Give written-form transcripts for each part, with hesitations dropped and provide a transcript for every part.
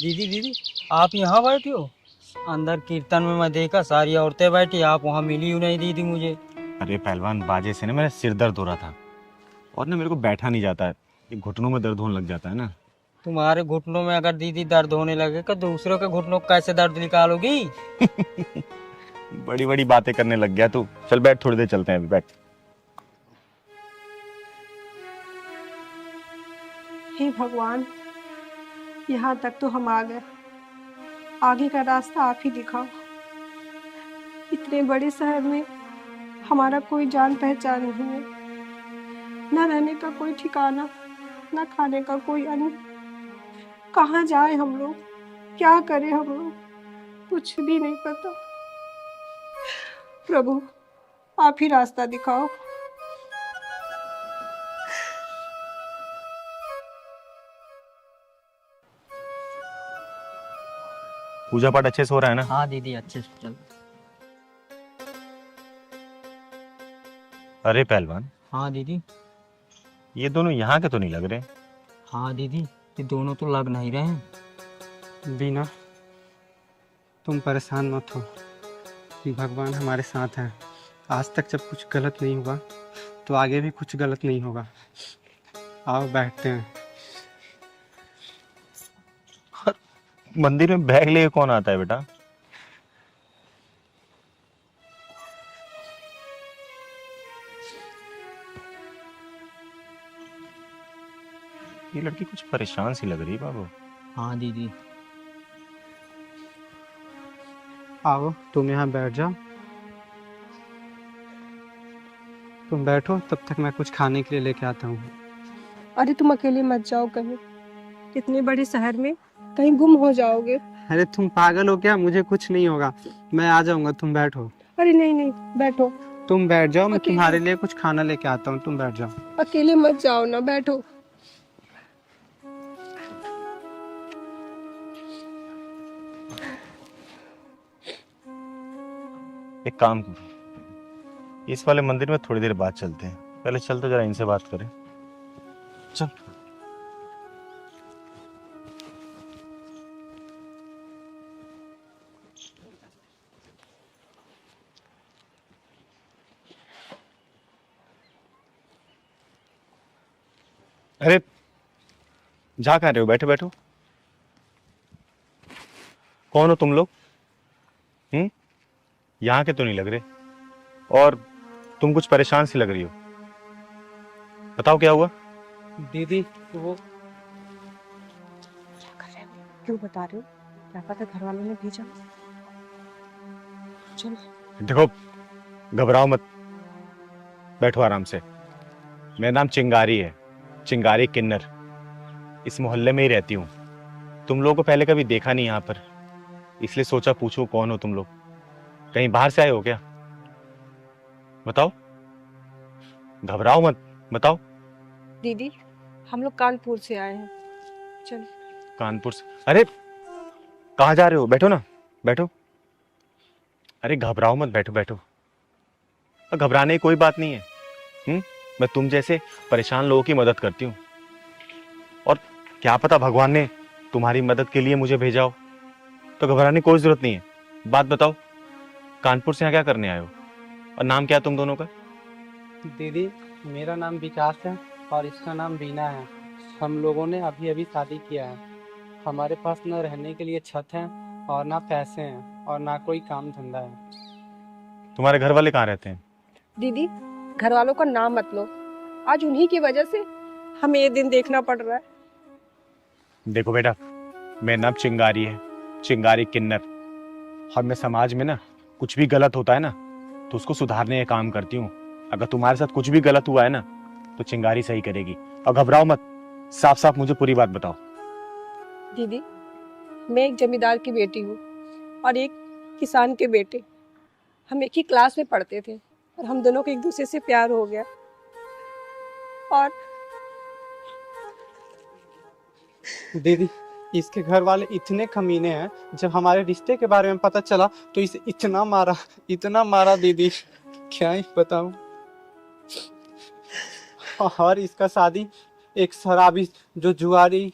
दीदी दीदी, आप यहाँ बैठी हो? अंदर कीर्तन में मैं देखा सारी औरतें बैठी, आप वहाँ मिली ही नहीं दीदी मुझे। अरे पहलवान, बाजे से ना मेरा सिर दर्द हो रहा था और ना मेरे को बैठा नहीं जाता है। ये घुटनों में दर्द होने लग जाता है ना। तुम्हारे घुटनों में अगर दीदी दर्द होने लगे तो दूसरों के घुटनों को कैसे दर्द निकालोगी? बड़ी बड़ी बातें करने लग गया तू। चल बैठ, थोड़ी देर चलते हैं, अभी बैठ। हे भगवान, यहाँ तक तो हम आ गए। आगे का रास्ता आप ही दिखाओ। इतने बड़े शहर में हमारा कोई जान पहचान नहीं है, न रहने का कोई ठिकाना, न खाने का कोई अन्न। कहाँ जाए हम लोग, क्या करें हम लोग, कुछ भी नहीं पता। प्रभु, आप ही रास्ता दिखाओ। पूजा पाठ अच्छे से हो रहा है ना? हाँ दीदी, अच्छे से चल। अरे पहलवान, हाँ दीदी। ये दोनों यहाँ के तो नहीं लग रहे। हाँ दीदी, ये दोनों तो लग नहीं रहे हैं। बीना, तुम परेशान मत हो। भगवान हमारे साथ हैं। आज तक जब कुछ गलत नहीं हुआ तो आगे भी कुछ गलत नहीं होगा। आओ बैठते हैं। मंदिर में बैग लेके कौन आता है बेटा? ये लड़की कुछ परेशान सी लग रही है बाबू। हाँ दीदी। आओ तुम यहाँ बैठ जाओ। तुम बैठो, तब तक मैं कुछ खाने के लिए लेके आता हूँ। अरे तुम अकेले मत जाओ कहीं, इतने बड़े शहर में कहीं गुम हो जाओगे। अरे तुम पागल हो क्या? मुझे कुछ नहीं होगा, मैं आ जाऊंगा। तुम बैठो। अरे नहीं नहीं, बैठो। तुम बैठ जाओ, मैं अकेले? तुम्हारे लिए कुछ खाना लेके आता हूँ। तुम बैठ जाओ। अकेले मत जाओ ना, बैठो। एक काम करो, इस वाले मंदिर में थोड़ी देर बाद चलते हैं। पहले चल तो जरा इनसे बात करें। चल। अरे जा कहाँ रहे हो? बैठो बैठो। कौन हो तुम लोग? यहाँ के तो नहीं लग रहे, और तुम कुछ परेशान सी लग रही हो। बताओ क्या हुआ? दीदी वो क्या कर रहे हो? क्यों बता रहे हो? क्या पता घर वालों ने भेजा। चलो। देखो, घबराओ मत, बैठो आराम से। मेरा नाम चिंगारी है, चिंगारी किन्नर। इस मोहल्ले में ही रहती हूँ। तुम लोगों को पहले कभी देखा नहीं यहाँ पर, इसलिए सोचा पूछूं कौन हो तुम लोग। कहीं बाहर से आए हो क्या? बताओ, घबराओ मत, बताओ। दीदी, हम लोग कानपुर से आए हैं। चलो। कानपुर से? अरे कहाँ जा रहे हो? बैठो ना, बैठो। अरे घबराओ मत, बैठो बैठो। घबराने की कोई बात नहीं है। मैं तुम जैसे परेशान लोगों की मदद करती हूँ, और क्या पता भगवान ने तुम्हारी मदद के लिए मुझे भेजा हो, तो घबराने की कोई जरूरत नहीं है। बात बताओ, कानपुर से यहाँ क्या करने आए हो, और नाम क्या है तुम दोनों का? दीदी, मेरा नाम विकास है और इसका नाम बीना है। हम लोगों ने अभी अभी शादी किया है। हमारे पास न रहने के लिए छत है और ना पैसे हैं और ना कोई काम धंधा है। तुम्हारे घर वाले कहाँ रहते हैं? दीदी, घर वालों का नाम मत लो। आज उन्हीं की वजह से हमें ये दिन देखना पड़ रहा है। देखो बेटा, मेरा नाम चिंगारी है, चिंगारी किन्नर। और मैं समाज में ना कुछ भी गलत होता है ना तो उसको सुधारने का काम करती हूँ। अगर तुम्हारे साथ कुछ भी गलत हुआ है ना तो चिंगारी सही करेगी। और घबराओ मत, साफ साफ मुझे पूरी बात बताओ। दीदी, मैं एक जमींदार की बेटी हूँ और एक किसान के बेटे। हम एक ही क्लास में पढ़ते थे और हम दोनों को एक दूसरे से प्यार हो गया। और दीदी, इसके घर वाले इतने कमीने हैं, जब हमारे रिश्ते के बारे में पता चला तो इसे इतना मारा दीदी, क्या ही बताऊं। और इसका शादी एक शराबी जो जुआरी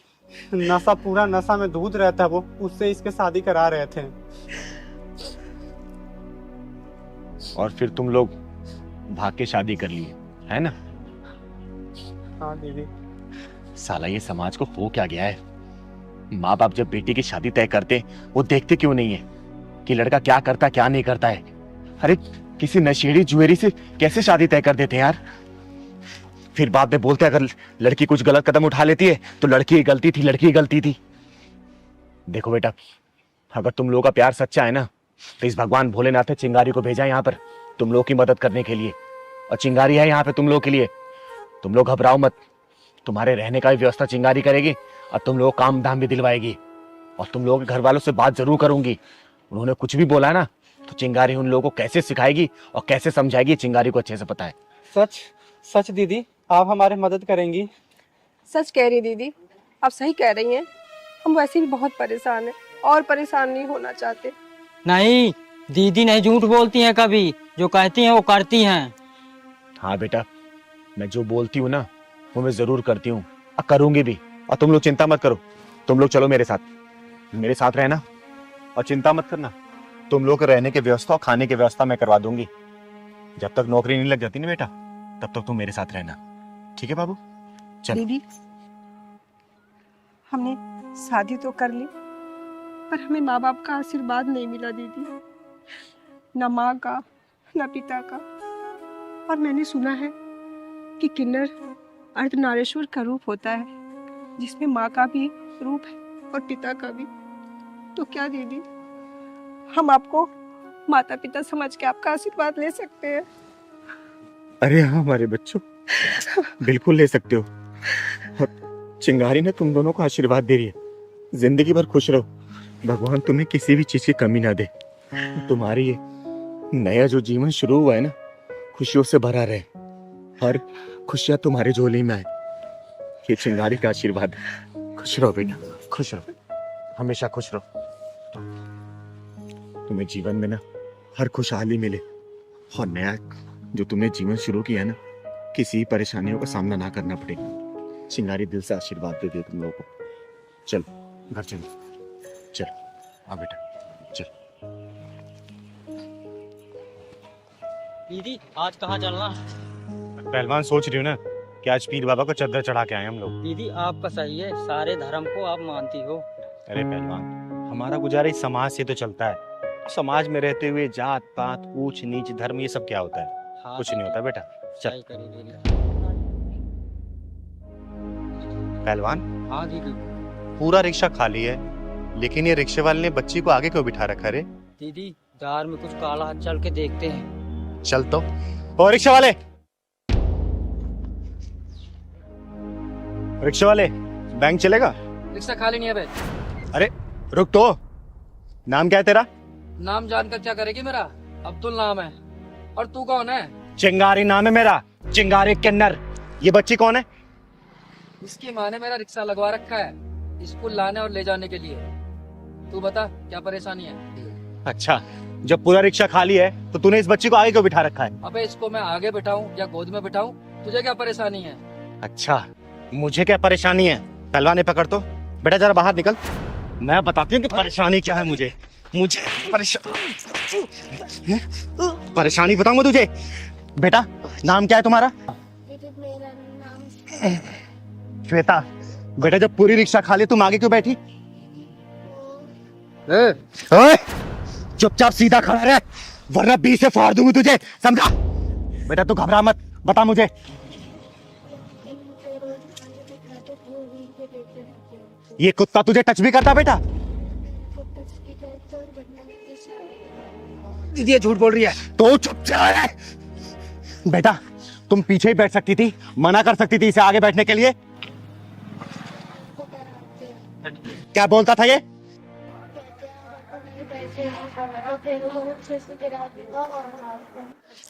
नशा पूरा नशा में दूध रहता है, वो उससे इसके शादी करा रहे थे। और फिर तुम लोग भाग के शादी कर लिए, है ना? हाँ दीदी। साला ये समाज को हो क्या गया है? माँ बाप जब बेटी की शादी तय करते वो देखते क्यों नहीं है कि लड़का क्या करता क्या नहीं करता है? अरे किसी नशेड़ी जुएरी से कैसे शादी तय कर देते हैं यार? फिर बाद में बोलते अगर लड़की कुछ गलत कदम उठा लेती है तो लड़की की गलती थी, लड़की की गलती थी। देखो बेटा, अगर तुम लोगों का प्यार सच्चा है ना तो इस भगवान भोलेनाथ ने चिंगारी को भेजा यहाँ पर तुम लोगों की मदद करने के लिए, और चिंगारी है यहाँ पे तुम लोगों के लिए। तुम लोग घबराओ मत, तुम्हारे रहने का भी व्यवस्था चिंगारी करेगी और तुम लोग काम धाम भी दिलवाएगी। और तुम लोगों के घर वालों से बात जरूर करूंगी, उन्होंने कुछ भी बोला ना तो चिंगारी उन लोगों को कैसे सिखाएगी और कैसे समझाएगी, चिंगारी को अच्छे से पता है। सच सच दीदी, आप हमारी मदद करेंगी? सच कह रही दीदी, आप सही कह रही हैं। हम वैसे भी बहुत परेशान हैं और परेशान नहीं होना चाहते। नहीं, दीदी नहीं झूठ बोलती हैं कभी, जो कहती हैं वो करती हैं। हाँ बेटा, मैं जो बोलती हूँ ना वो मैं जरूर करती हूँ और करूंगी भी। और तुम लोग चिंता मत करो, तुम लोग चलो मेरे साथ रहना और चिंता मत करना। तुम लोग के रहने की व्यवस्था और खाने की व्यवस्था मैं करवा दूंगी। जब तक नौकरी नहीं लग जाती ना बेटा, तब तक तुम मेरे साथ रहना, ठीक है बाबू? चल। दीदी, हमने शादी तो कर ली पर हमें माँ बाप का आशीर्वाद नहीं मिला दीदी, न माँ का न पिता का। और मैंने सुना है कि किन्नर अर्धनारीश्वर का रूप होता है, जिसमें माँ का भी रूप है और पिता का भी। तो क्या दीदी हम आपको माता पिता समझ के आपका आशीर्वाद ले सकते हैं? अरे हाँ हमारे बच्चों, बिल्कुल ले सकते हो। और चिंगारी ने तुम दोनों को आशीर्वाद दे रही है, जिंदगी भर खुश रहो, भगवान तुम्हें किसी भी चीज की कमी ना दे। तुम्हारी ये नया जो जीवन शुरू हुआ है ना, खुशियों से भरा रहे और खुशियां तुम्हारे झोली में आए, ये चिंगारी का आशीर्वाद। खुश रहो बेटा, खुश रहो, हमेशा खुश रहो। तुम्हें जीवन में ना हर खुशहाली मिले और नया जो तुमने जीवन शुरू किया है ना, किसी परेशानियों का सामना ना करना पड़े। चिंगारी दिल से आशीर्वाद दे दे तुम लोगों को। चलो घर चलो, चलो हाँ बेटा चल। दीदी आज कहाँ चलना? पहलवान सोच रही हूँ ना कि आज पीर बाबा को चद्दर चढ़ा के आए हम लोग। दीदी आपका सही है, सारे धर्म को आप मानती हो। अरे पहलवान, हमारा गुजारा इस समाज से तो चलता है। समाज में रहते हुए जात पात ऊंच नीच धर्म ये सब क्या होता है? हाँ, कुछ नहीं होता बेटा। चल सही करी दीदी। पहलवान, हाँ दीदी। पूरा रिक्शा खाली है, लेकिन ये रिक्शे वाले ने बच्ची को आगे क्यों बिठा रखा रे? दीदी दार में कुछ काला हाथ, चल के देखते हैं। चल तो। ओ रिक्शा वाले, रिक्शा वाले, बैंक चलेगा? रिक्शा खाली नहीं है बे। अरे रुक तो, नाम क्या है तेरा? नाम जानकर क्या करेगी मेरा? अब्दुल नाम है। और तू कौन है? चिंगारी नाम है मेरा, चिंगारी किन्नर। ये बच्ची कौन है? इसकी माँ ने मेरा रिक्शा लगवा रखा है स्कूल लाने और ले जाने के लिए। तू बता क्या परेशानी है? अच्छा, जब पूरा रिक्शा खाली है तो तूने इस बच्ची को आगे क्यों बिठा रखा है? अबे इसको मैं आगे बिठाऊं या गोद में बिठाऊं? तुझे क्या परेशानी है? अच्छा, मुझे क्या परेशानी है? पहलवान ने पकड़ तो, बेटा जरा बाहर निकल, मैं बताती हूँ कि परेशानी क्या है। मुझे परेशानी बताऊंगा तुझे। बेटा नाम क्या है तुम्हारा? मेरा नाम श्वेता। बेटा जब पूरी रिक्शा खाली तुम आगे क्यों बैठी? ओए, चुपचाप सीधा खड़ा रह वरना बीच से फाड़ दूंगी तुझे, समझा? बेटा तू घबरा मत, बता मुझे। ये कुत्ता तुझे टच भी करता बेटा? दीदी ये झूठ बोल रही है। तो चुपचाप रह। बेटा तुम पीछे ही बैठ सकती थी, मना कर सकती थी इसे आगे बैठने के लिए। क्या बोलता था ये?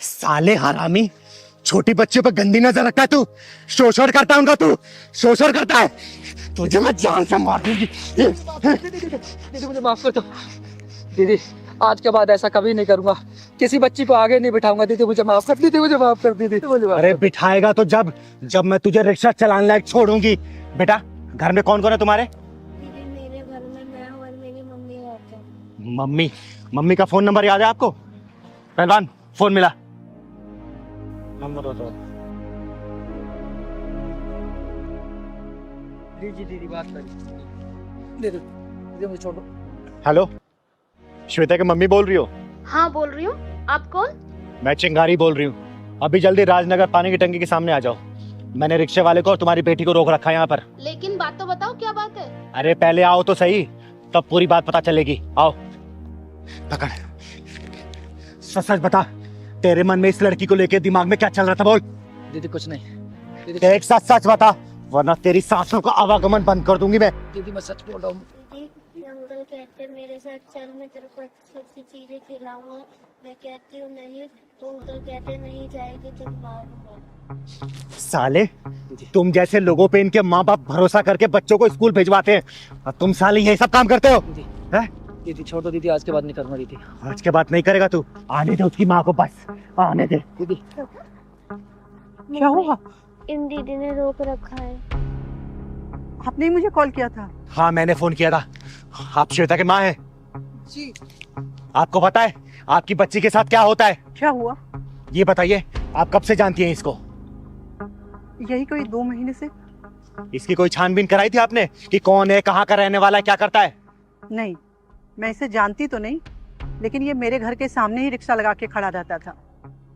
साले हरामी, छोटी बच्चे पर गंदी नजर रखता है तू, शोषण करता है उनका, तू शोषण करता है। तुझे मैं जान से मार दूंगी। दीदी मुझे माफ कर दो। दीदी आज के बाद ऐसा कभी नहीं करूंगा, किसी बच्ची को आगे नहीं बिठाऊंगा। दीदी मुझे माफ कर, दीदी मुझे माफ कर, दीदी मुझे माफ। अरे बिठाएगा तो जब मैं तुझे रिक्शा चलाने लायक छोड़ूंगी। बेटा घर में कौन कौन है तुम्हारे? दीदी मेरे घर में मैं और मेरी मम्मी रहते हैं। मम्मी? मम्मी का फोन नंबर याद है आपको? पहलवान फोन मिला। नंबर बताओ। दीदी दीदी बात करिए। दीदी दीदी मुझे छोड़ दो। हेलो, श्वेता की मम्मी बोल रही हो? हाँ बोल रही हूँ, आप कौन? मैं चिंगारी बोल रही हूँ। अभी जल्दी राजनगर पानी की टंकी के सामने आ जाओ। मैंने रिक्शे वाले को और तुम्हारी बेटी को रोक रखा है यहाँ पर। लेकिन बात तो बताओ, क्या बात है? अरे पहले आओ तो सही, तब पूरी बात पता चलेगी। आओ। पकड़। सच सच बता, तेरे मन में इस लड़की को लेके दिमाग में क्या चल रहा था? बोल। दीदी कुछ नहीं। दीदी एक सच सच बता, वरना तेरी सांसों का आवागमन बंद कर दूंगी मैं। दीदी मैं सच बोल रहा हूँ। दीदी अंकल कहते हैं मेरे साथ चल, मैं तेरे को अच्छी अच्छी चीजें खिलाऊंगा। मैं कहती हूँ नहीं, तो अंकल कहते हैं नहीं जाएगी तो मारूंगा। साले, तुम जैसे लोगों पे इनके माँ बाप भरोसा करके बच्चों को स्कूल भिजवाते हैं, और तुम साले ये सब काम करते हो। हैं? दीदी छोड़ दो दीदी, आज के बाद नहीं करूंगा दीदी। आज के बाद नहीं करेगा तू? आने दे उसकी माँ को, बस आने दे। दीदी क्या हुआ? इन दीदी ने रोक रखा है। आपने ही मुझे कॉल किया था? हाँ मैंने फोन किया था। आप श्वेता के माँ हैं? जी। आपको पता है आपकी बच्ची के साथ क्या होता है? क्या हुआ? ये बताइए, आप कब से जानती हैं इसको? यही कोई 2 महीने से। इसकी कोई छानबीन कराई थी आपने कि कौन है, कहाँ का रहने वाला है, क्या करता है? नहीं, मैं इसे जानती तो नहीं, लेकिन ये मेरे घर के सामने ही रिक्शा लगा के खड़ा रहता था।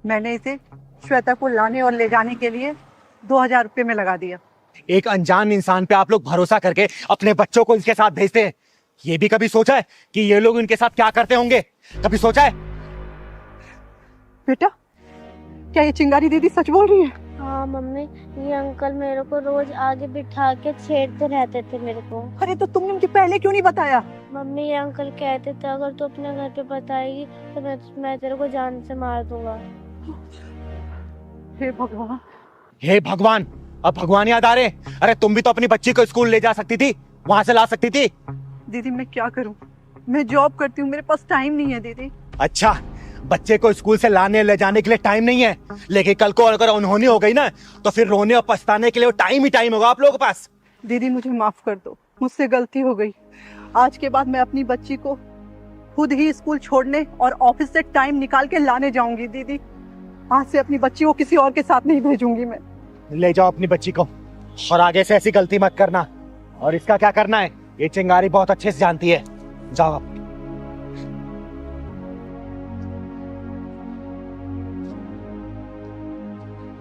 मैंने इसे श्वेता को लाने और ले जाने के लिए 2000 रुपये में लगा दिया। एक अनजान इंसान पे आप लोग भरोसा करके अपने बच्चों को इसके साथ भेजते हैं। ये भी कभी सोचा है कि ये लोग इनके साथ क्या करते होंगे? कभी सोचा है? बेटा, क्या ये चिंगारी दीदी सच बोल रही है? हाँ मम्मी, ये अंकल मेरे को रोज आगे बिठा के छेड़ते रहते थे मेरे को। अरे तो तुमने मुझे पहले क्यों नहीं बताया? मम्मी ये अंकल कहते थे अगर तू अपने घर पे बताएगी तो मैं तेरे को जान से मार दूंगा। हे भगवान। हे भगवान, अब भगवान याद आ रहे? अरे तुम भी तो अपनी बच्ची को स्कूल ले जा सकती थी, वहां से ला सकती थी। दीदी मैं क्या करूं? मैं जॉब करती हूँ, मेरे पास टाइम नहीं है दीदी। अच्छा, बच्चे को स्कूल से लाने ले जाने के लिए टाइम नहीं है, लेकिन कल को अगर अनहोनी हो गई ना तो फिर रोने और पछताने के लिए टाइम ही टाइम होगा आप लोगों के पास। दीदी मुझे माफ कर दो, मुझसे गलती हो गई। आज के बाद मैं अपनी बच्ची को खुद ही स्कूल छोड़ने और ऑफिस से टाइम निकाल के लाने जाऊंगी। दीदी आज से अपनी बच्ची को किसी और के साथ नहीं भेजूंगी मैं। ले जाओ अपनी बच्ची को, और आगे से ऐसी गलती मत करना। और इसका क्या करना है ये चिंगारी बहुत अच्छे से जानती है। जाओ आप।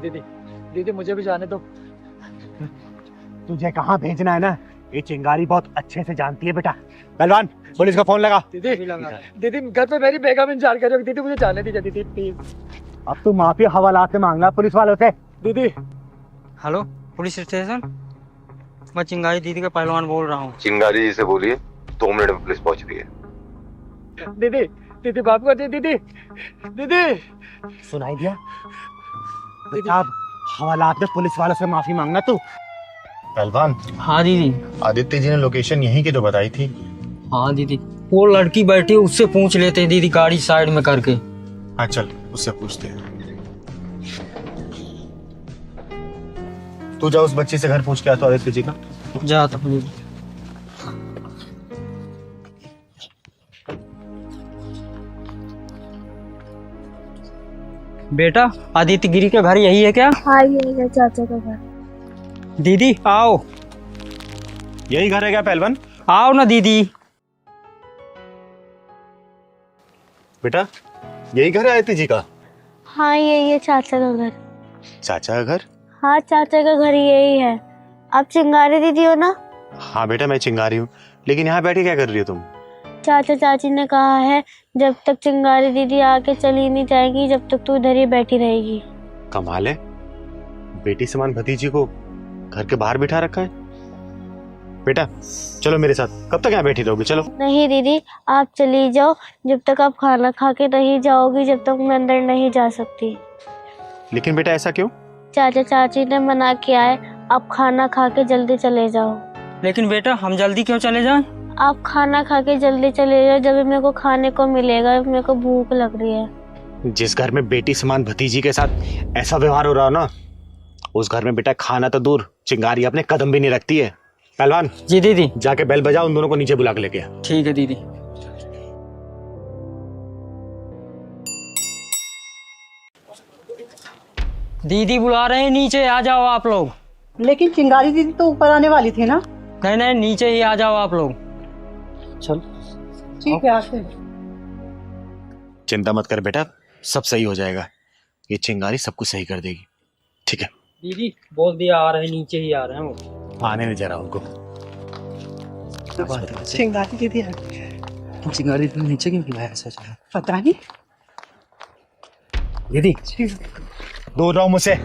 दीदी दीदी मुझे भी जाने दो। तुझे कहाँ भेजना है ना, ये चिंगारी बहुत अच्छे से जानती है बेटा। पहलवान पुलिस का फोन लगा। दीदी दीदी घर पे मेरी बेगम इंतजार कर रही है। दीदी मुझे जाने दीजिए दीदी प्लीज। अब तू माफी हवालात में मांगना पुलिस वालों से। दीदी हेलो पुलिस स्टेशन, मैं चिंगारी दीदी का पहलवान बोल रहा हूँ। चिंगारी जी से बोलिए, 2 मिनट में पुलिस पहुंच रही है। दीदी दीदी माफ कर दी दीदी। दीदी सुनाई दिया? बेटा हवालात में पुलिस वालों से माफी मांगना तू। पहलवान, हाँ दीदी। आदित्य जी ने लोकेशन यहीं की तो बताई थी। हाँ दीदी, वो लड़की बैठी है उससे पूछ लेते हैं दीदी, गाड़ी साइड में करके। हाँ चल उससे पूछते हैं। तू जा उस बच्ची से घर पूछ के आ तो आदित्य जी का। जाता हूँ दीदी। बेटा आदित्य गिरी का घर यही है क्या? हाँ ये है चाचा का घर। दीदी आओ। यही घर है क्या पहलवान? आओ ना दीदी। बेटा यही घर है आदित्य जी का? हाँ ये चाचा का घर। चाचा का घर? हाँ चाचा का घर यही है। आप चिंगारी दीदी हो ना? हाँ बेटा मैं चिंगारी हूँ, लेकिन यहाँ बैठे क्या कर रही हो तुम? चाचा चाची ने कहा है जब तक चिंगारी दीदी आके चली नहीं जाएगी जब तक तू इधर ही बैठी रहेगी। कमाल है, बेटी समान भतीजी को घर के बाहर बिठा रखा है। बेटा चलो मेरे साथ, कब तक यहाँ बैठी रहोगी? चलो। नहीं दीदी आप चली जाओ, जब तक आप खाना खा के नहीं जाओगी जब तक मैं अंदर नहीं जा सकती। लेकिन बेटा ऐसा क्यों? चाचा चाची ने मना किया है, आप खाना खा के जल्दी चले जाओ। लेकिन बेटा हम जल्दी क्यों चले जाएं? आप खाना खा के जल्दी चले जाओ, जब मेरे को खाने को मिलेगा, मेरे को भूख लग रही है। जिस घर में बेटी समान भतीजी के साथ ऐसा व्यवहार हो रहा हो ना, उस घर में बेटा खाना तो दूर चिंगारी अपने कदम भी नहीं रखती है। पहलवान जी दीदी। जाके बेल बजा, उन दोनों को नीचे बुला के लेके आ। ठीक है दीदी। दीदी बुला रहे हैं नीचे, आ जाओ आप लोग। लेकिन चिंगारी दीदी तो ऊपर आने वाली थी ना। नहीं नहीं, नीचे ही आ जाओ आप लोग। चल ठीक है, आते हैं। चिंता मत कर बेटा, सब सही हो जाएगा। ये चिंगारी सब कुछ सही कर देगी, ठीक है? दीदी बोल दिया आ रहे हैं, नीचे ही आ रहे हैं वो। आने नहीं जरा उनको। चिंगारी दीदी आ गई। चिंगारी तुमने नीचे क्यों बुलाया ऐसा? पता नहीं। दीदी दूर रहो मुझसे।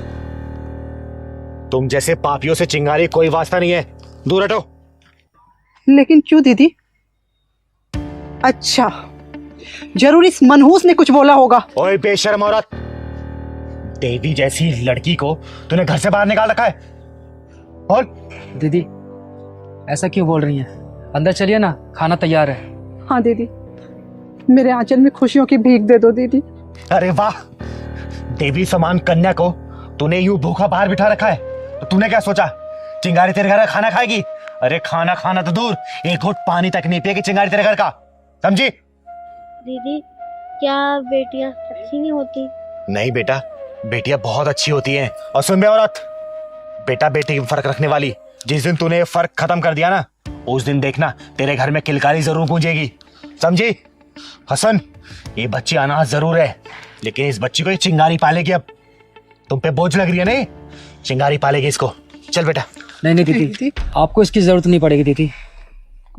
तुम जैसे पापियों से चिंगारी कोई वास्ता नहीं है, दूर हटो। लेकिन क्यों दीदी? अच्छा, जरूर इस मनहूस ने कुछ बोला होगा। ओए बेशर्म औरत, देवी जैसी लड़की को तूने घर से बाहर निकाल रखा है। बोल। दीदी ऐसा क्यों बोल रही हैं? अंदर चलिए ना, खाना तैयार है। हाँ दीदी, मेरे आंचल में खुशियों की भीख दे दो दीदी। अरे वाह, देवी समान कन्या को तूने यूं भूखा बाहर बिठा रखा है, तो तूने क्या सोचा चिंगारी तेरे घर का खाना खाएगी? अरे खाना खाना तो दूर, एक घूंट पानी तक नहीं पिएगी चिंगारी तेरे घर का, समझी? दीदी क्या बेटियां अच्छी नहीं होती? नहीं बेटा, बेटियां बहुत अच्छी होती हैं। और सुन बे औरत, बेटा बेटी में फर्क रखने वाली, जिस दिन तूने ये फर्क खत्म कर दिया ना, उस दिन देखना तेरे घर में किलकारी जरूर गूंजेगी, समझी? हसन, ये बच्ची अनाथ जरूर है, लेकिन इस बच्ची को ये चिंगारी पालेगी। अब तुम पे बोझ लग रही है नहीं, चिंगारी पालेगी इसको। चल बेटा। नहीं नहीं दीदी, आपको इसकी जरूरत नहीं पड़ेगी दीदी।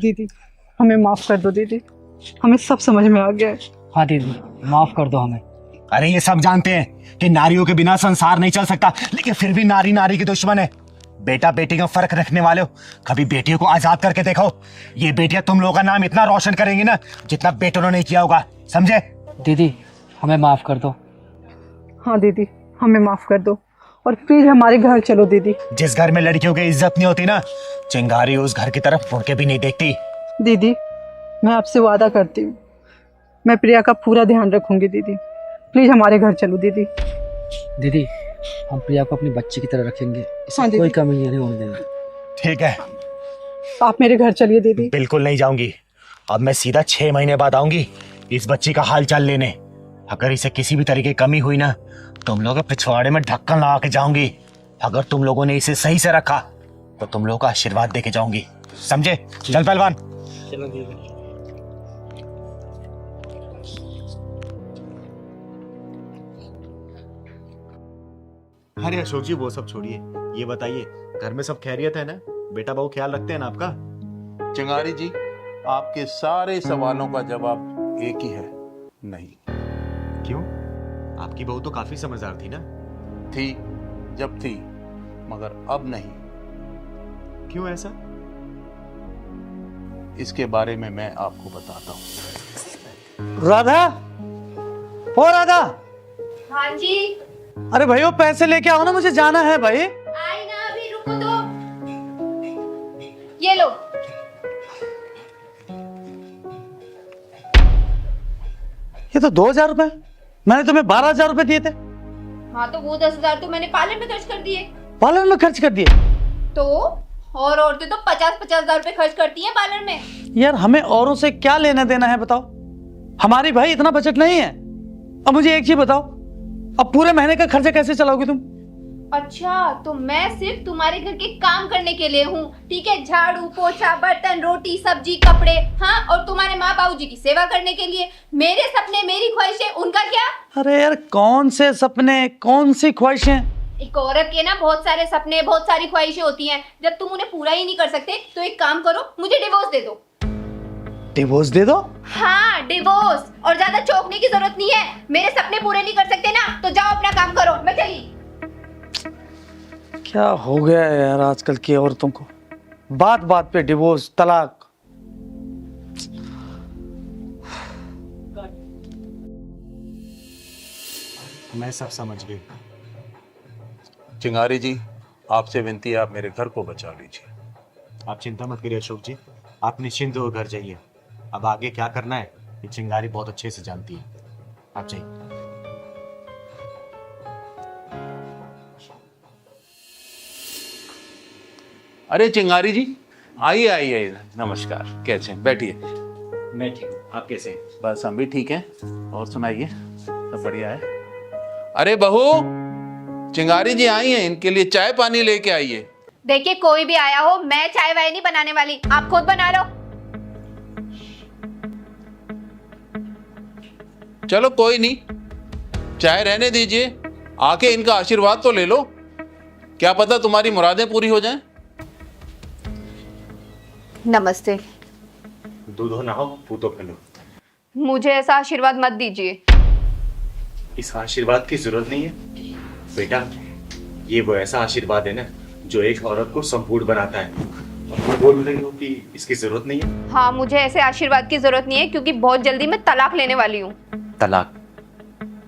दीदी हमें माफ कर दो दीदी, हमें सब समझ में आ गया है। हाँ दीदी, माफ कर दो हमें। अरे ये सब जानते हैं कि नारियों के बिना संसार नहीं चल सकता, लेकिन फिर भी नारी नारी की दुश्मन है। बेटा बेटी का फर्क रखने वाले हो, कभी बेटियों को आजाद करके देखो। ये बेटियां तुम लोगों का नाम इतना रोशन करेंगी ना, जितना बेटों ने किया होगा, समझे? दीदी हमें माफ कर दो। हाँ दीदी, हमें माफ कर दो और प्लीज हमारे घर चलो दीदी। जिस घर में लड़कियों की इज्जत नहीं होती ना, चिंगारी उस घर की तरफ मुड़ के भी नहीं देखती। दीदी मैं आपसे वादा करती हूँ, मैं प्रिया का पूरा ध्यान रखूंगी दीदी। प्लीज हमारे घर चलो दीदी। दीदी हम प्रिया को अपनी बच्ची की तरह रखेंगे, इसमें हाँ, दीदी। कोई कमी नहीं होने देंगे। ठीक है, आप मेरे घर चलिए दीदी। बिल्कुल नहीं जाऊंगी। अब मैं सीधा 6 महीने बाद आऊंगी इस बच्ची का हाल चाल लेने। अगर इसे किसी भी तरीके की कमी हुई ना, तुम लोग पिछवाड़े में ढक्कन लगा के जाऊंगी। अगर तुम लोगों ने इसे सही से रखा तो तुम लोगों का आशीर्वाद देके जाऊंगी, समझे? चल पहलवान। चलो दीदी। अरे अशोक जी वो सब छोड़िए, ये बताइए घर में सब खैरियत है ना? बेटा बहू ख्याल रखते हैं ना आपका? चिंगारी जी, आपके सारे सवालों का जवाब एक ही है, नहीं। क्यों? आपकी बहू तो काफी समझदार थी ना? थी, जब थी, मगर अब नहीं। क्यों ऐसा? इसके बारे में मैं आपको बताता हूँ। राधा, ओ राधा। हाँ जी। अरे भाई वो पैसे लेके आओ ना, मुझे जाना है भाई। आई ना, अभी रुको तो। ये लो। ये तो 2000 रुपए, मैंने तुम्हें 12,000 रुपए दिए थे। हाँ तो वो 10,000 तो मैंने पार्लर में खर्च कर दिए। पार्लर में खर्च कर दिए? तो और औरतें तो 50-50 हजार रुपए खर्च करती हैं पार्लर में। यार हमें औरों से क्या लेना देना है बताओ? हमारी भाई इतना बजट नहीं है। अब मुझे एक चीज बताओ, अब पूरे महीने का खर्चा कैसे चलाओगी तुम? अच्छा, तो मैं सिर्फ तुम्हारे घर के काम करने के लिए हूँ, ठीक है? झाड़ू पोछा बर्तन रोटी सब्जी कपड़े, हाँ, और तुम्हारे माँ बाबू जी की सेवा करने के लिए। मेरे सपने मेरी ख्वाहिशें, उनका क्या? अरे यार कौन से सपने, कौन सी ख्वाहिशें? एक औरत के ना बहुत सारे सपने बहुत सारी ख्वाहिशें होती हैं, जब तुम उन्हें पूरा ही नहीं कर सकते तो एक काम करो, मुझे डिवोर्स दे दो। डिवोर्स दे दो? हाँ डिवोर्स, और ज्यादा चौंकने की जरूरत नहीं है। मेरे सपने पूरे नहीं कर सकते ना, तो जाओ अपना काम करो, मैं चली। क्या हो गया है यार आजकल की औरतों को, बात बात पे डिवोर्स तलाक। मैं सब समझ गई। चिंगारी जी, आपसे विनती है, आप मेरे घर को बचा लीजिए। आप चिंता मत करिए अशोक जी, आप निश्चिंत होकर घर जाइए। अब आगे क्या करना है ये चिंगारी बहुत अच्छे से जानती है। आप जाइए। अरे चिंगारी जी, आइए आइए आइए, नमस्कार, कैसे हैं? बैठिए। मैं ठीक हूँ, आप कैसे हैं? बस हम भी ठीक हैं। और सुनाइए, सब बढ़िया है? अरे बहू, चिंगारी जी आई हैं, इनके लिए चाय पानी लेके आइए। देखिए कोई भी आया हो, मैं चाय वाय नहीं बनाने वाली, आप खुद बना लो। चलो कोई नहीं, चाय रहने दीजिए, आके इनका आशीर्वाद तो ले लो, क्या पता तुम्हारी मुरादें पूरी हो जाएं। नमस्ते। दूधो नहाओ, पूतो पहनो। मुझे ऐसा आशीर्वाद मत दीजिए। इस आशीर्वाद की जरूरत नहीं है बेटा, ये वो ऐसा आशीर्वाद है ना जो एक औरत को संपूर्ण बनाता है। तुम बोल रही हो कि इसकी जरूरत नहीं है? हाँ, मुझे ऐसे आशीर्वाद की जरूरत नहीं है क्योंकि बहुत जल्दी मैं तलाक लेने वाली हूँ। तलाक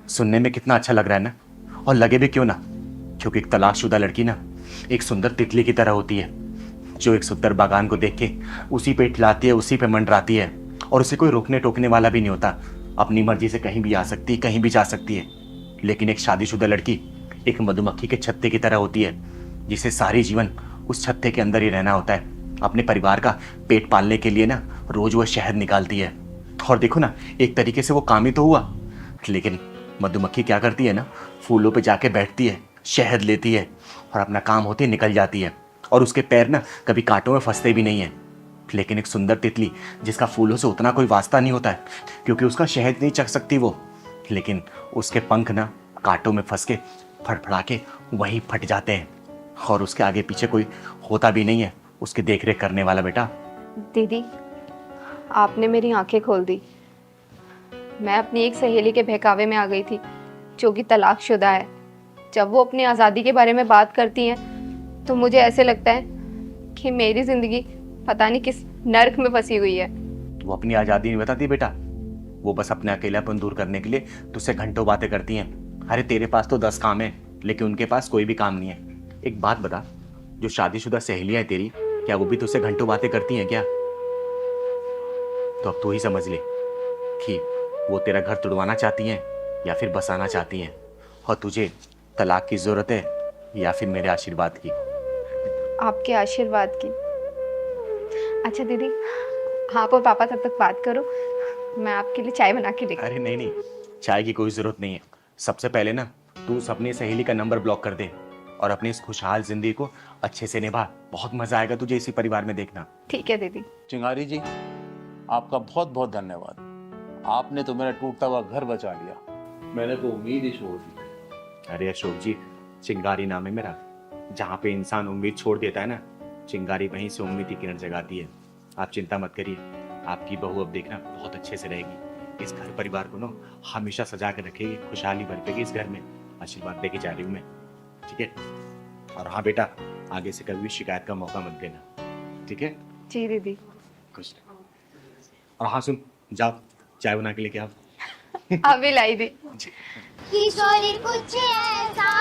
सुनने में कितना अच्छा लग रहा है ना, और लगे भी क्यों ना, क्योंकि एक तलाकशुदा लड़की ना एक सुंदर तितली की तरह होती है जो एक सुंदर बागान को देख के उसी पे इठलाती है, उसी पे मंडराती है, और उसे कोई रोकने टोकने वाला भी नहीं होता। अपनी मर्जी से कहीं भी आ सकती है, कहीं भी जा सकती है। लेकिन एक शादीशुदा लड़की एक मधुमक्खी के छत्ते की तरह होती है जिसे सारी जीवन उस छत्ते के अंदर ही रहना होता है। अपने परिवार का पेट पालने के लिए ना रोज वो शहद निकालती है। और देखो ना, एक तरीके से वो काम ही तो हुआ, लेकिन मधुमक्खी क्या करती है ना, फूलों पे जाके बैठती है, शहद लेती है और अपना काम होते ही निकल जाती है, और उसके पैर ना कभी कांटों में फंसते भी नहीं है। लेकिन एक सुंदर तितली जिसका फूलों से उतना कोई वास्ता नहीं होता है क्योंकि उसका शहद नहीं चख सकती वो, लेकिन उसके पंख ना कांटों में फंस के फड़फड़ा के वहीं फट जाते हैं, और उसके आगे पीछे कोई होता भी नहीं है उसकी देखरेख करने वाला। बेटा दीदी, आपने मेरी आंखें खोल दी। मैं अपनी एक सहेली के बहकावे में आ गई थी जो कि तलाकशुदा है। जब वो अपनी आज़ादी के बारे में बात करती हैं तो मुझे ऐसे लगता है कि मेरी ज़िंदगी पता नहीं किस नर्क में फंसी हुई है। वो अपनी आज़ादी नहीं बताती बेटा, वो बस अपने अकेलापन दूर करने के लिए तुझसे घंटों बातें करती हैं। अरे तेरे पास तो 10 काम है लेकिन उनके पास कोई भी काम नहीं है। एक बात बता, जो शादीशुदा सहेलियां हैं तेरी, क्या वो भी तुझसे घंटों बातें करती हैं क्या? तो अब तू ही समझ ले कि वो तेरा घर तुड़वाना चाहती हैं या फिर बसाना चाहती हैं, और तुझे तलाक की जरूरत है या फिर मेरे आशीर्वाद की? आपके आशीर्वाद की। अच्छा दीदी, आप और पापा तब तक बात करो, मैं आपके लिए चाय बना के लेकर। अरे नहीं नहीं, चाय की कोई जरूरत नहीं है। सबसे पहले ना तू अपनी सहेली का नंबर ब्लॉक कर दे और अपनी इस खुशहाल जिंदगी को अच्छे से निभा। बहुत मजा आएगा तुझे इसी परिवार में देखना। ठीक है दीदी। चिंगारी जी, आपका बहुत बहुत धन्यवाद, आपने तो मेरा टूटता हुआ घर बचा लिया, मैंने तो उम्मीद ही छोड़ दी। अरे अशोक जी, चिंगारी नाम है मेरा। जहाँ पे इंसान उम्मीद छोड़ देता है ना, चिंगारी वहीं से उम्मीद की किरण जगाती है। आप चिंता मत करिए, आपकी बहू अब देखना बहुत अच्छे से रहेगी। इस घर परिवार को ना हमेशा सजा कर रखेगी, खुशहाली बरपेगी इस घर में। आशीर्वाद देके जा रही हूँ मैं, ठीक है? और हाँ बेटा, आगे से कभी भी शिकायत का मौका मत देना, ठीक है? जी दीदी। खुश रहो। और हाँ सुन, जाओ चाय बना के लेके आओ। अभी लाई दी। किशोरी कुछ ऐसा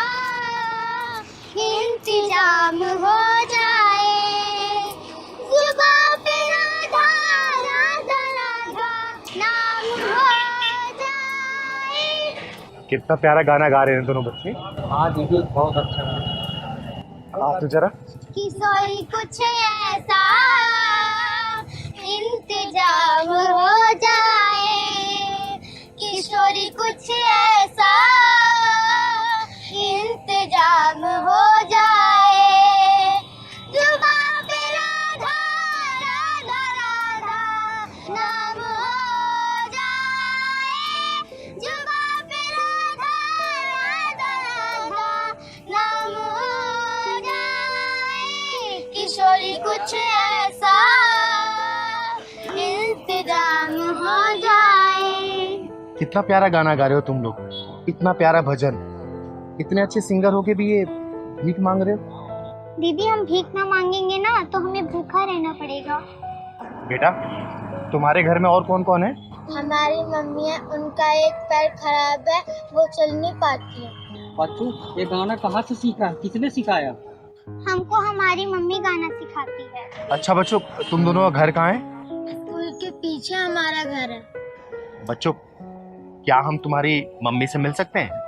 इंतजाम हो जाए, जुबां पे राधा राधा राधा नाम हो जाए। कितना प्यारा गाना गा रहे हैं दोनों बच्चे। हाँ दीदी, बहुत अच्छा है। तो जरा किशोरी कुछ ऐसा इंतजाम हो जाए, किशोरी कुछ ऐसा इंतजाम हो जाए, जुबां पे राधा राधा राधा नाम हो जाए, जुबां पे राधा राधा राधा नाम हो जाए, किशोरी कुछ ऐसा इंतजाम हो जाए। कितना प्यारा गाना गा रहे हो तुम लोग, इतना प्यारा भजन। इतने अच्छे सिंगर होके भी ये भीख मांग रहे हो। दीदी, हम भीख ना मांगेंगे ना तो हमें भूखा रहना पड़ेगा। बेटा, तुम्हारे घर में और कौन कौन है? हमारी मम्मी है, उनका एक पैर खराब है, वो चल नहीं पाती है। बच्चों, ये गाना कहाँ से सीखा, किसने सिखाया? हमको हमारी मम्मी गाना सिखाती है। अच्छा बच्चों, तुम दोनों का घर कहाँ है? स्कूल के पीछे हमारा घर है। बच्चों, क्या हम तुम्हारी मम्मी से मिल सकते हैं?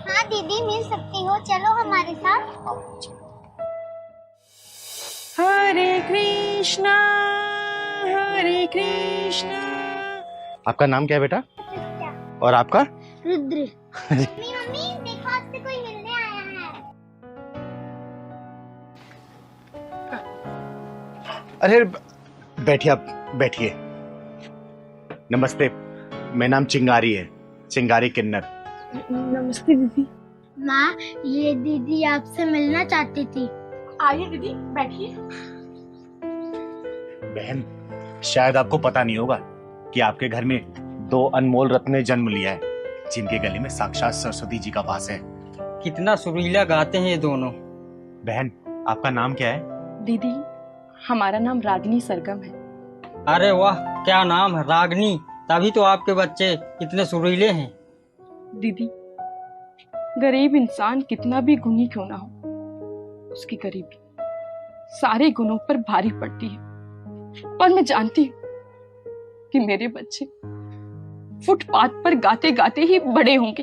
हाँ दीदी, मिल सकती हो, चलो हमारे साथ। हरे कृष्णा हरे कृष्णा। आपका नाम क्या है बेटा? और आपका? रुद्र। मम्मी मम्मी देखो आपसे कोई मिलने आया है। अरे बैठिए, आप बैठिए। नमस्ते, मेरा नाम चिंगारी है, चिंगारी किन्नर। नमस्ते दीदी। माँ, ये दीदी आपसे मिलना चाहती थी। आइए दीदी, बैठिए। बहन, शायद आपको पता नहीं होगा कि आपके घर में 2 अनमोल रत्न ने जन्म लिया है, जिनके गले में साक्षात सरस्वती जी का वास है। कितना सुरीला गाते हैं ये दोनों। बहन, आपका नाम क्या है? दीदी, हमारा नाम रागिनी सरगम है। अरे वाह, क्या नाम है, रागनी। तभी तो आपके बच्चे इतने सुरीले हैं। दीदी, गरीब इंसान कितना भी गुणी क्यों ना हो, उसकी गरीबी सारे गुणों पर भारी पड़ती है। पर मैं जानती हूँ कि मेरे बच्चे फुटपाथ पर गाते गाते ही बड़े होंगे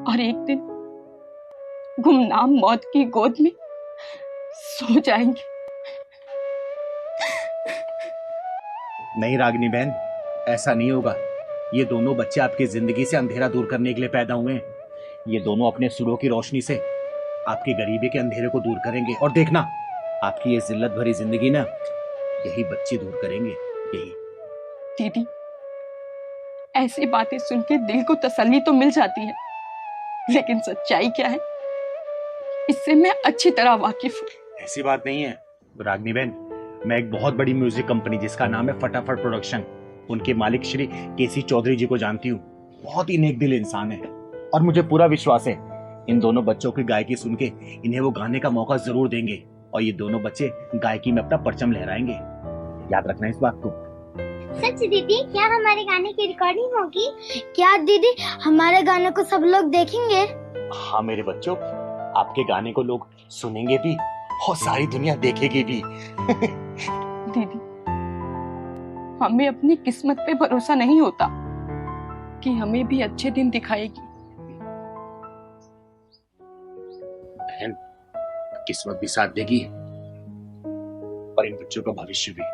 और एक दिन गुमनाम मौत की गोद में सो जाएंगे। नहीं रागिनी बहन, ऐसा नहीं होगा। ये दोनों बच्चे आपकी जिंदगी से अंधेरा दूर करने के लिए पैदा हुए हैं। ये दोनों अपने सुरों की रोशनी से आपकी गरीबी के अंधेरे को दूर करेंगे, और देखना, आपकी ये जिल्लत भरी जिंदगी ना यही बच्चे दूर करेंगे, यही। दीदी, ऐसी बातें सुन के दिल को तसल्ली तो मिल जाती है, लेकिन सच्चाई क्या है इससे मैं अच्छी तरह वाकिफ हूँ। ऐसी बात नहीं है रागिनी बहन, मैं एक बहुत बड़ी म्यूजिक कंपनी जिसका नाम है फटाफट प्रोडक्शन, उनके मालिक श्री केसी चौधरी जी को जानती हूँ। बहुत ही नेक दिल इंसान है, और मुझे पूरा विश्वास है इन दोनों बच्चों की गायकी सुन के इन्हें वो गाने का मौका जरूर देंगे, और ये दोनों बच्चे गायकी में अपना परचम लहराएंगे। याद रखना इस बात को। सच दीदी, क्या हमारे गाने की रिकॉर्डिंग होगी? क्या दीदी हमारे गाने को सब लोग देखेंगे? हाँ मेरे बच्चों, आपके गाने को लोग सुनेंगे भी और सारी दुनिया देखेगी भी। दीदी, हमें अपनी किस्मत पे भरोसा नहीं होता कि हमें भी अच्छे दिन दिखाएगी। बहन, किस्मत भी साथ देगी और इन बच्चों का भविष्य भी।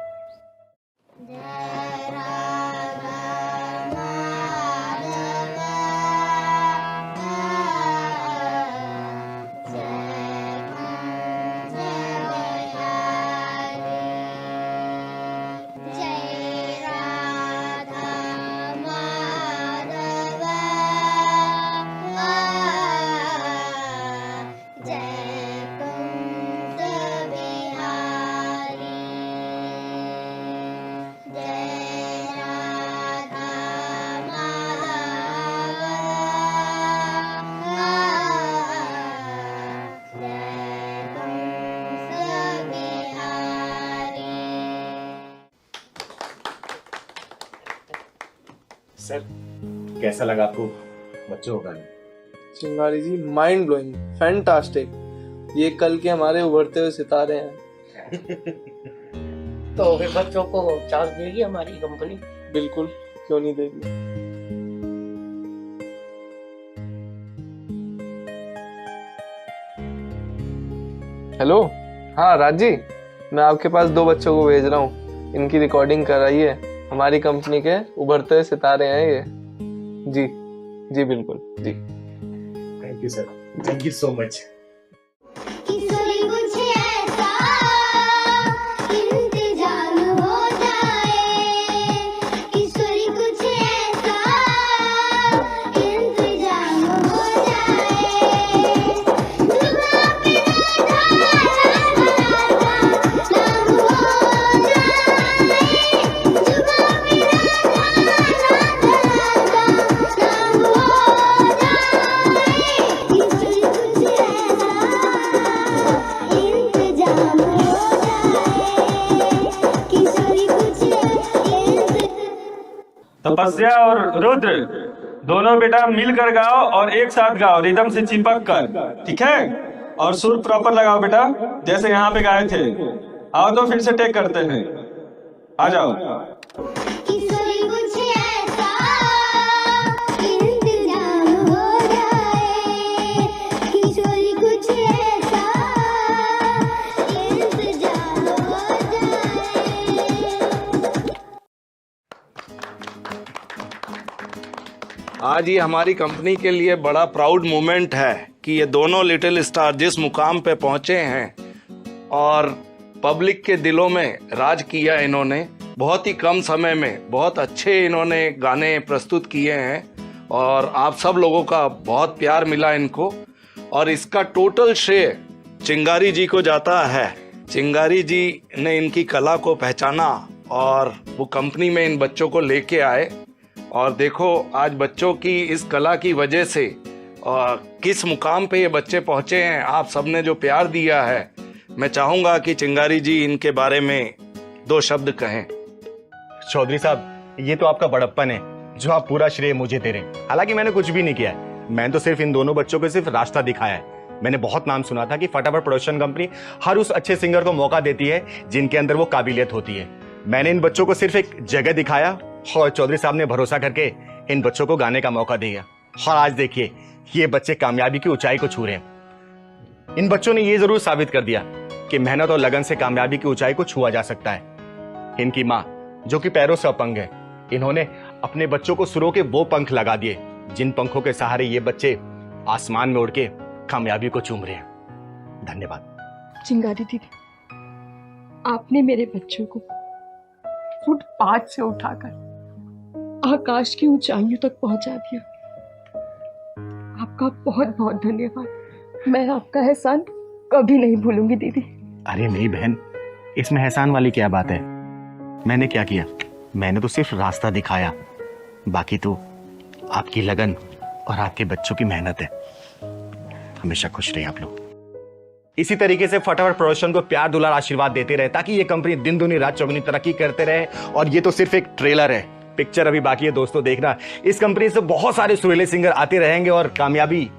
सर, कैसा लगा आपको बच्चों का गाना? चिंगारी जी, माइंड ब्लोइंग, फैंटास्टिक। ये कल के हमारे उभरते हुए सितारे हैं। तो फिर बच्चों को चांस देगी हमारी कंपनी? बिल्कुल, क्यों नहीं देगी। हेलो, हाँ राज जी, मैं आपके पास 2 बच्चों को भेज रहा हूँ, इनकी रिकॉर्डिंग कराइए। हमारी कंपनी के उभरते हुए सितारे हैं ये। जी जी बिल्कुल जी। Thank you sir, thank you so much. Tapasya और रुद्र दोनों बेटा मिलकर गाओ और एक साथ गाओ, रिदम से चिपक कर, ठीक है? और सुर प्रॉपर लगाओ बेटा, जैसे यहाँ पे गाए थे। आओ तो फिर से टेक करते हैं, आ जाओ। किशोरी कुछ ऐसा इंतजाम आज ये हमारी कंपनी के लिए बड़ा प्राउड मोमेंट है कि ये दोनों लिटिल स्टार जिस मुकाम पे पहुंचे हैं और पब्लिक के दिलों में राज किया इन्होंने, बहुत ही कम समय में बहुत अच्छे इन्होंने गाने प्रस्तुत किए हैं और आप सब लोगों का बहुत प्यार मिला इनको। और इसका टोटल श्रेय चिंगारी जी को जाता है। चिंगारी जी ने इनकी कला को पहचाना और वो कंपनी में इन बच्चों को लेके आए और देखो आज बच्चों की इस कला की वजह से किस मुकाम पे ये बच्चे पहुंचे हैं। आप सबने जो प्यार दिया है, मैं चाहूंगा कि चिंगारी जी इनके बारे में 2 शब्द कहें। चौधरी साहब, ये तो आपका बड़प्पन है जो आप पूरा श्रेय मुझे दे रहे हैं। हालांकि मैंने कुछ भी नहीं किया है, मैंने तो सिर्फ इन दोनों बच्चों को सिर्फ रास्ता दिखाया है। मैंने बहुत नाम सुना था कि फटाफट प्रोडक्शन कंपनी हर उस अच्छे सिंगर को मौका देती है जिनके अंदर वो काबिलियत होती है। मैंने इन बच्चों को सिर्फ एक जगह दिखाया और चौधरी साहब ने भरोसा करके इन बच्चों को गाने का मौका दिया और आज देखिए ये बच्चे कामयाबी की ऊंचाई को छू रहे हैं। इन बच्चों ने ये जरूर साबित कर दिया कि मेहनत और लगन से कामयाबी की ऊंचाई को छुआ जा सकता है। इनकी माँ जो कि पैरों से अपंग है, इन्होंने अपने बच्चों को सुरों के वो पंख लगा दिए जिन पंखों के सहारे ये बच्चे आसमान में उड़ के कामयाबी को चूम रहे हैं। धन्यवाद। चिंगारी दीदी, आपने मेरे बच्चों को फुटपाथ से उठाकर आकाश की ऊंचाइयों तक पहुंचा दिया। आपका बहुत बहुत धन्यवाद। मैं आपका एहसान कभी नहीं भूलूंगी दीदी। अरे नहीं बहन, इसमें एहसान वाली क्या बात है। मैंने क्या किया? मैंने तो सिर्फ रास्ता दिखाया, बाकी तो आपकी लगन और आपके बच्चों की मेहनत है। हमेशा खुश रहिए आप लोग। इसी तरीके से फटाफट प्रोडक्शन को प्यार दुलार आशीर्वाद देते रहे ताकि ये कंपनी दिन दुनी रात चौगुनी तरक्की करते रहे। और ये तो सिर्फ एक ट्रेलर है, पिक्चर अभी बाकी है दोस्तों देखना। इस कंपनी से बहुत सारे सुरीले सिंगर आते रहेंगे और कामयाबी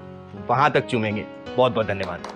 वहां तक चूमेंगे। बहुत बहुत धन्यवाद।